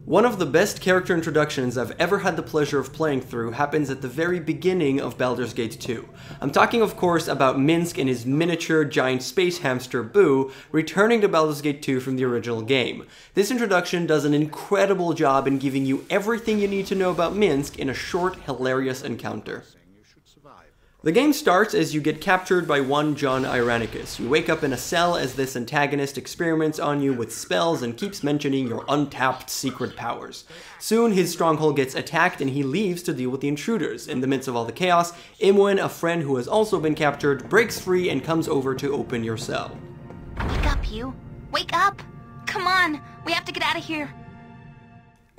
One of the best character introductions I've ever had the pleasure of playing through happens at the very beginning of Baldur's Gate 2. I'm talking of course about Minsc and his miniature giant space hamster Boo returning to Baldur's Gate 2 from the original game. This introduction does an incredible job in giving you everything you need to know about Minsc in a short, hilarious encounter. The game starts as you get captured by one John Irenicus. You wake up in a cell as this antagonist experiments on you with spells and keeps mentioning your untapped secret powers. Soon his stronghold gets attacked and he leaves to deal with the intruders. In the midst of all the chaos, Imoen, a friend who has also been captured, breaks free and comes over to open your cell. Wake up, you. Wake up! Come on, we have to get out of here.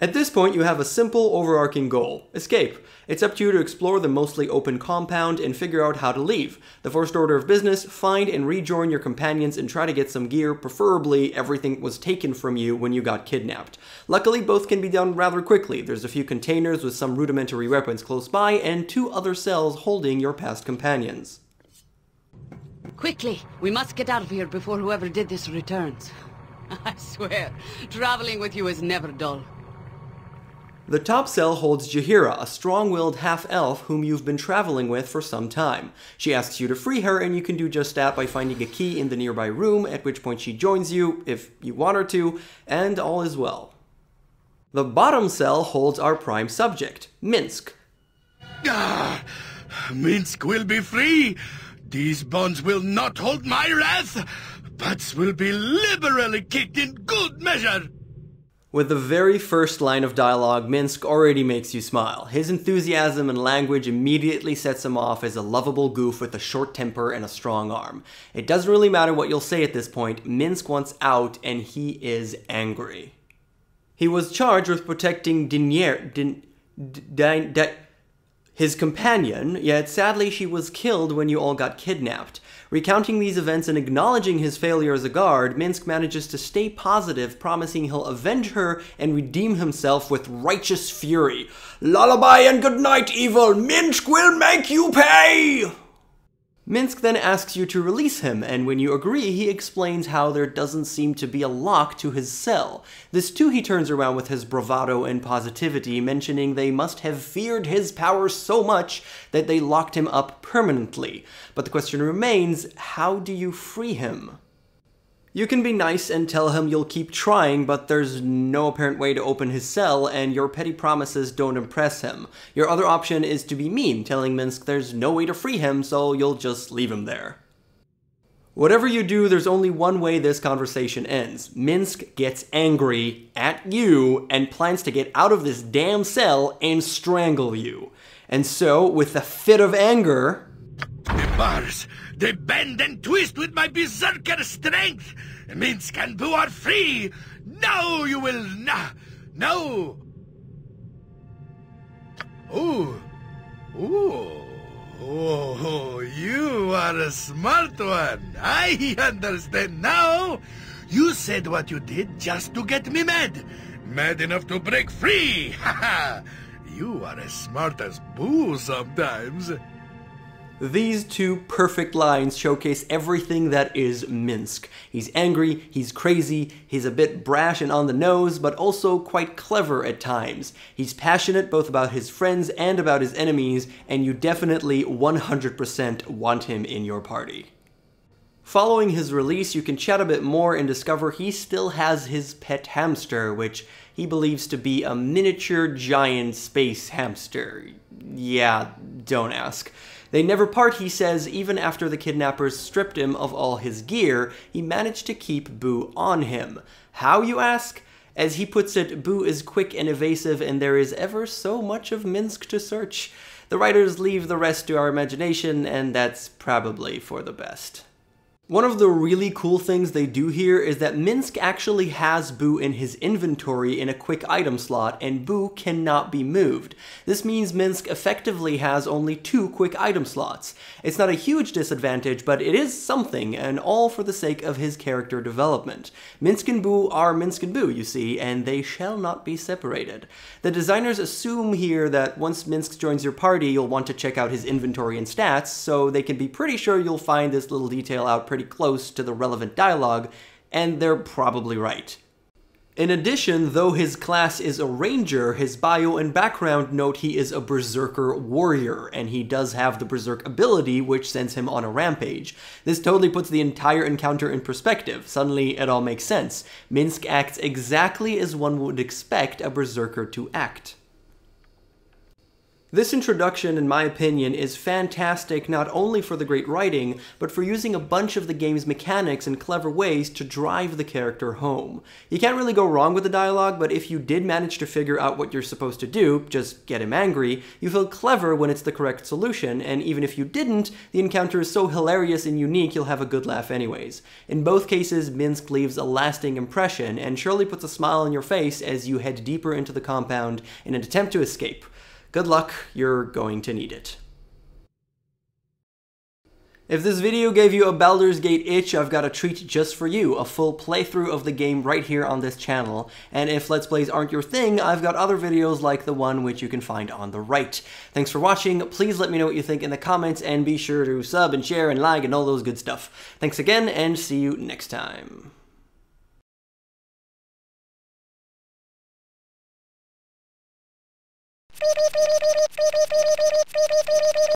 At this point, you have a simple, overarching goal: escape. It's up to you to explore the mostly open compound and figure out how to leave. The first order of business: find and rejoin your companions and try to get some gear, preferably everything was taken from you when you got kidnapped. Luckily, both can be done rather quickly. There's a few containers with some rudimentary weapons close by, and 2 other cells holding your past companions. Quickly, we must get out of here before whoever did this returns. I swear, traveling with you is never dull. The top cell holds Jaheira, a strong-willed half-elf whom you've been traveling with for some time. She asks you to free her, and you can do just that by finding a key in the nearby room, at which point she joins you, if you want her to, and all is well. The bottom cell holds our prime subject, Minsc. Minsc will be free! These bonds will not hold my wrath, but will be liberally kicked in good measure! With the very first line of dialogue, Minsc already makes you smile. His enthusiasm and language immediately sets him off as a lovable goof with a short temper and a strong arm. It doesn't really matter what you'll say at this point, Minsc wants out and he is angry. He was charged with protecting his companion, yet sadly she was killed when you all got kidnapped. Recounting these events and acknowledging his failure as a guard, Minsc manages to stay positive, promising he'll avenge her and redeem himself with righteous fury. Lullaby and good night, evil! Minsc will make you pay! Minsc then asks you to release him, and when you agree, he explains how there doesn't seem to be a lock to his cell. This too he turns around with his bravado and positivity, mentioning they must have feared his power so much that they locked him up permanently. But the question remains, how do you free him? You can be nice and tell him you'll keep trying, but there's no apparent way to open his cell, and your petty promises don't impress him. Your other option is to be mean, telling Minsc there's no way to free him, so you'll just leave him there. Whatever you do, there's only one way this conversation ends. Minsc gets angry at you and plans to get out of this damn cell and strangle you. And so, with a fit of anger... The bars, they bend and twist with my berserker strength. Minsc and Boo are free. Now you will no. Oh, you are a smart one. I understand now. You said what you did just to get me mad. Mad enough to break free. Haha. You are as smart as Boo sometimes. These 2 perfect lines showcase everything that is Minsc. He's angry, he's crazy, he's a bit brash and on the nose, but also quite clever at times. He's passionate both about his friends and about his enemies, and you definitely 100% want him in your party. Following his release, you can chat a bit more and discover he still has his pet hamster, which he believes to be a miniature giant space hamster. Yeah, don't ask. They never part, he says. Even after the kidnappers stripped him of all his gear, he managed to keep Boo on him. How, you ask? As he puts it, Boo is quick and evasive, and there is ever so much of Minsc to search. The writers leave the rest to our imagination, and that's probably for the best. One of the really cool things they do here is that Minsc actually has Boo in his inventory in a quick item slot, and Boo cannot be moved. This means Minsc effectively has only 2 quick item slots. It's not a huge disadvantage, but it is something, and all for the sake of his character development. Minsc and Boo are Minsc and Boo, you see, and they shall not be separated. The designers assume here that once Minsc joins your party, you'll want to check out his inventory and stats, so they can be pretty sure you'll find this little detail out pretty close to the relevant dialogue, and they're probably right. In addition, though his class is a ranger, his bio and background note he is a berserker warrior, and he does have the berserk ability which sends him on a rampage. This totally puts the entire encounter in perspective. Suddenly it all makes sense. Minsc acts exactly as one would expect a berserker to act. This introduction, in my opinion, is fantastic not only for the great writing, but for using a bunch of the game's mechanics in clever ways to drive the character home. You can't really go wrong with the dialogue, but if you did manage to figure out what you're supposed to do, just get him angry, you feel clever when it's the correct solution, and even if you didn't, the encounter is so hilarious and unique you'll have a good laugh anyways. In both cases, Minsc leaves a lasting impression, and surely puts a smile on your face as you head deeper into the compound in an attempt to escape. Good luck, you're going to need it. If this video gave you a Baldur's Gate itch, I've got a treat just for you, a full playthrough of the game right here on this channel. And if Let's Plays aren't your thing, I've got other videos like the one which you can find on the right. Thanks for watching, please let me know what you think in the comments, and be sure to sub and share and like and all those good stuff. Thanks again, and see you next time.